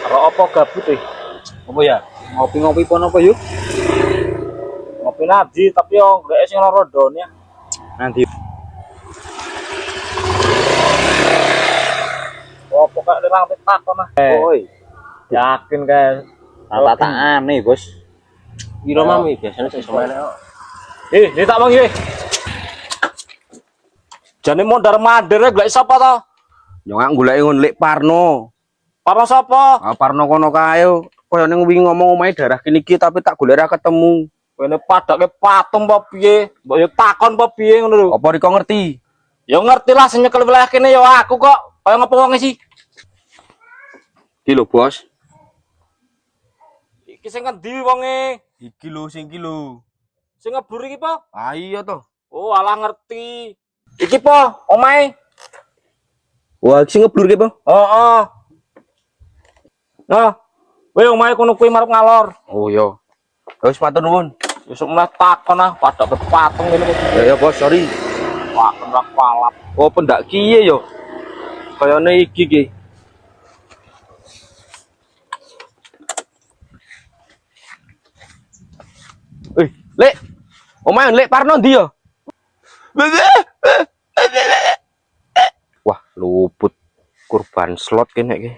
Karo apa gabut Apa ya? ngopi-ngopi pon apa yuk? Ngopi nadi tapi yo gak sing loro done. Nanti. Oh, pokoknya orang takon lah. Oi. Yakin kayak Tata aneh, Bos. Piro Mami biasanya sing semene kok. ini tak bang Jane mondar mandir gak sapa to? Yo ngak goleki ngon Lek Parno. Para sapa? Ah Parno kono kae. Koyo ning wingi ngomong omahe darah kene iki tapi tak golek ra ketemu. Kene padake patung apa piye? Mbok yo takon apa piye ngono lho. Apa Riko ngerti? Ya ngerti lah sing nyekel wilayah kene ya aku kok. Kaya ngopo wong sih? Iki lho, Bos. Iki sing ngendi wonge? Iki lho sing iki lho. Sing ngebur iki po? Ah iya to. Oh, alah ngerti. Iki po, omahe. Wah, iki sing ngeblur ki, Bang. Heeh. Nah, kowe omahe kono kuwi marep ngalor. Oh iya. Wis matur nuwun. Besok mulai takon ah padake patung ngene kok. Ya Bos, sorry. Wah, kena palap. Oh, pendak kiye yo. Kayane iki ki. Lek. Omahe Lek Parno ndi yo? Wah, luput kurban slot kene iki.